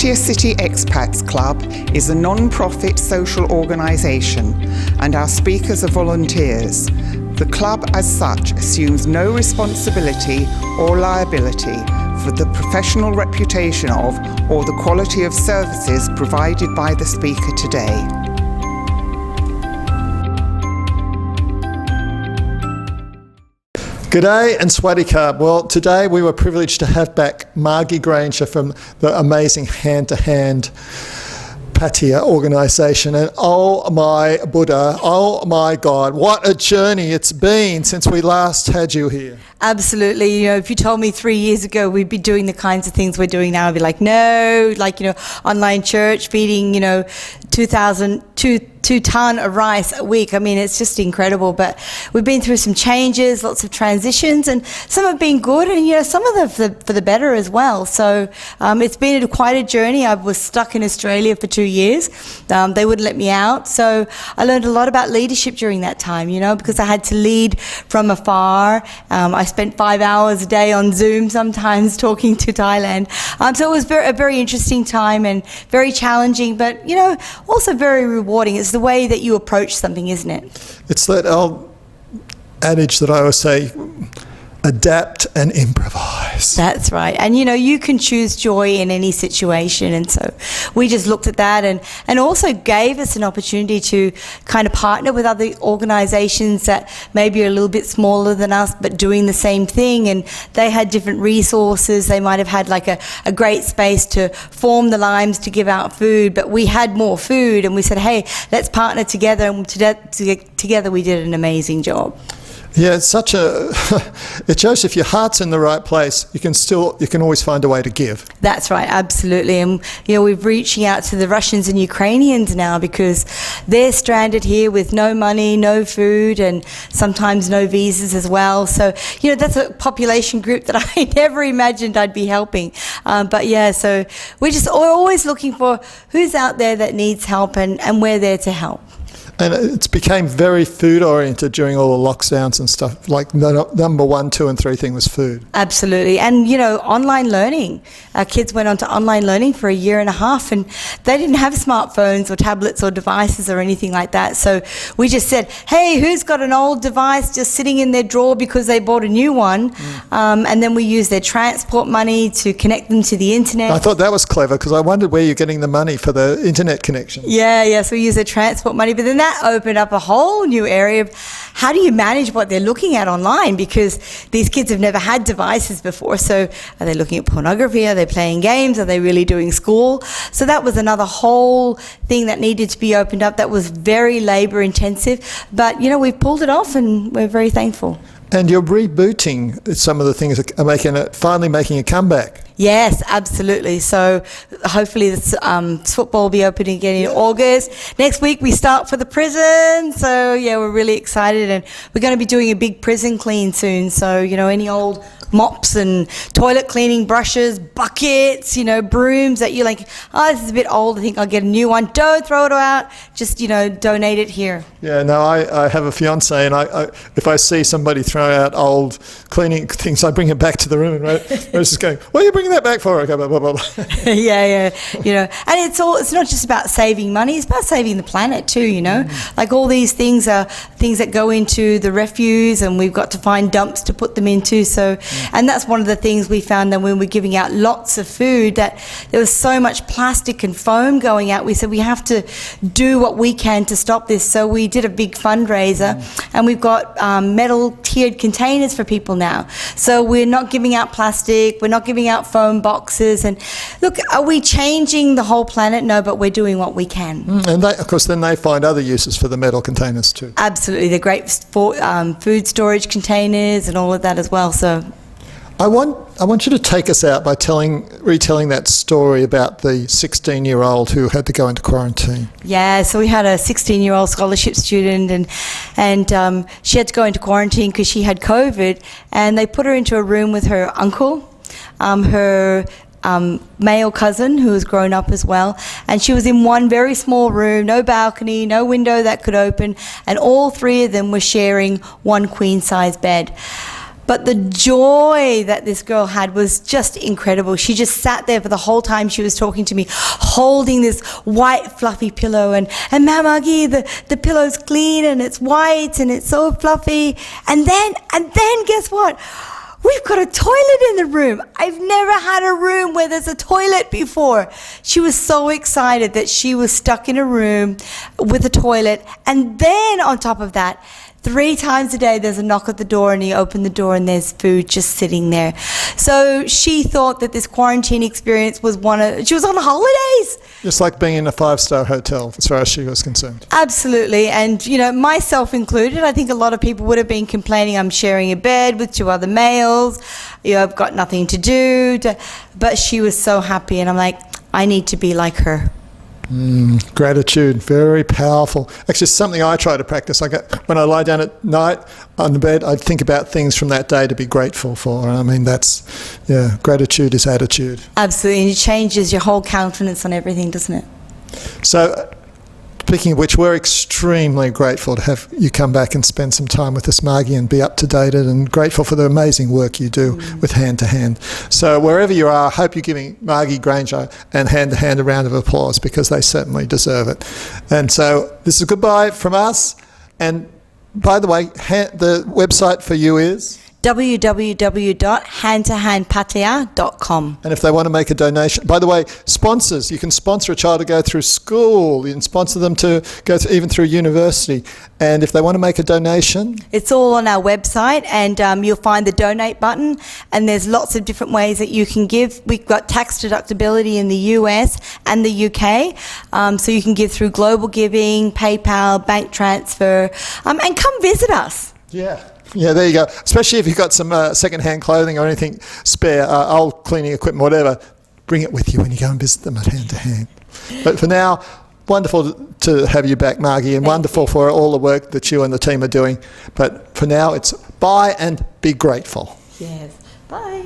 Pattaya City Expats Club is a non-profit social organisation and our speakers are volunteers. The club as such assumes no responsibility or liability for the professional reputation of or the quality of services provided by the speaker today. G'day and Swadikar. Well, today we were privileged to have back Margret Granger from the amazing Hand to Hand Pattaya organisation, and oh my Buddha, oh my God, what a journey it's been since we last had you here. Absolutely. You know, if you told me 3 years ago we'd be doing the kinds of things we're doing now, I'd be like, no, like, you know, online church, feeding, you know, 2 ton of rice a week. I mean, it's just incredible. But we've been through some changes, lots of transitions, and some have been good, and you know, some of them for the better as well. So it's been quite a journey. I was stuck in Australia for 2 years. They wouldn't let me out. So I learned a lot about leadership during that time, you know, because I had to lead from afar. I spent 5 hours a day on Zoom sometimes talking to Thailand. So it was a very interesting time and very challenging, but, you know, also very rewarding. It's the way that you approach something, isn't it? It's that old adage that I always say, adapt and improvise. That's right. And you know, you can choose joy in any situation, and so we just looked at that and also gave us an opportunity to kind of partner with other organisations that maybe are a little bit smaller than us but doing the same thing, and they had different resources. They might have had like a great space to form the limes to give out food, but we had more food, and we said, hey, let's partner together, and together we did an amazing job. Yeah, it's such a, it shows if your heart's in the right place, you can always find a way to give. That's right, absolutely. And, you know, we're reaching out to the Russians and Ukrainians now because they're stranded here with no money, no food, and sometimes no visas as well. So, you know, that's a population group that I never imagined I'd be helping. But yeah, so we're always looking for who's out there that needs help, and we're there to help. And it's became very food oriented during all the lockdowns and stuff. Like the number 1, 2 and 3 thing was food. Absolutely. And you know, online learning. Our kids went on to online learning for 1.5 years, and they didn't have smartphones or tablets or devices or anything like that. So we just said, hey, who's got an old device just sitting in their drawer because they bought a new one? And then we used their transport money to connect them to the internet. I thought that was clever because I wondered where you're getting the money for the internet connection. Yeah, so we use their transport money, but then that opened up a whole new area of how do you manage what they're looking at online, because these kids have never had devices before. So are they looking at pornography? Are they playing games? Are they really doing school? So that was another whole thing that needed to be opened up that was very labour intensive, but you know, we've pulled it off and we're very thankful. And you're rebooting some of the things that are finally making a comeback. Yes, absolutely. So hopefully this football will be open again in August. Next week we start for the prison. So yeah, we're really excited, and we're going to be doing a big prison clean soon. So, you know, any old mops and toilet cleaning brushes, buckets, you know, brooms that you're like, oh, this is a bit old, I think I'll get a new one. Don't throw it out. Just, you know, donate it here. Yeah, no, I have a fiance, and I if I see somebody throw out old cleaning things, I bring it back to the room, and I was just going, what are you bringing that back for? I go, blah, blah, blah. yeah, you know, and it's not just about saving money, it's about saving the planet too, you know. Like all these things are things that go into the refuse, and we've got to find dumps to put them into. So, and that's one of the things we found that when we're giving out lots of food, that there was so much plastic and foam going out. We said we have to do what we can to stop this. So we did a big fundraiser, and we've got metal tiered containers for people now. So we're not giving out plastic, we're not giving out foam boxes. And look, are we changing the whole planet? No, but we're doing what we can. And they, of course, then they find other uses for the metal containers too. Absolutely, they're great for food storage containers and all of that as well. So I want you to take us out by retelling that story about the 16-year-old who had to go into quarantine. Yeah, so we had a 16-year-old scholarship student, and she had to go into quarantine because she had COVID, and they put her into a room with her uncle, her male cousin who was grown up as well, and she was in one very small room, no balcony, no window that could open, and all three of them were sharing one queen-size bed. But the joy that this girl had was just incredible. She just sat there for the whole time she was talking to me, holding this white fluffy pillow, and Ma'am Margie, the pillow's clean and it's white and it's so fluffy. And then guess what? We've got a toilet in the room. I've never had a room where there's a toilet before. She was so excited that she was stuck in a room with a toilet. And then on top of that, 3 times a day there's a knock at the door, and you open the door and there's food just sitting there. So she thought that this quarantine experience was she was on holidays. Just like being in a 5-star hotel, as far as she was concerned. Absolutely. And, you know, myself included, I think a lot of people would have been complaining, I'm sharing a bed with 2 other males, you know, I've got nothing to do. But she was so happy, and I'm like, I need to be like her. Gratitude, very powerful. Actually, something I try to practice. When I lie down at night on the bed, I think about things from that day to be grateful for. I mean, gratitude is attitude. Absolutely, and it changes your whole countenance on everything, doesn't it? So, speaking of which, we're extremely grateful to have you come back and spend some time with us, Margie, and be up to date, and grateful for the amazing work you do with Hand to Hand. So wherever you are, I hope you're giving Margie Granger and Hand to Hand a round of applause, because they certainly deserve it. And so this is a goodbye from us. And by the way, the website for you is? www.handtohandpattaya.com. And if they want to make a donation, by the way, sponsors, you can sponsor a child to go through school, you can sponsor them to go even through university. And if they want to make a donation, it's all on our website, and you'll find the donate button, and there's lots of different ways that you can give. We've got tax deductibility in the US and the UK, so you can give through global giving, PayPal, bank transfer, and come visit us. Yeah, there you go. Especially if you've got some second-hand clothing or anything spare, old cleaning equipment, whatever, bring it with you when you go and visit them at Hand to Hand. But for now, wonderful to have you back, Margie, and wonderful for all the work that you and the team are doing. But for now, it's bye and be grateful. Yes. Bye.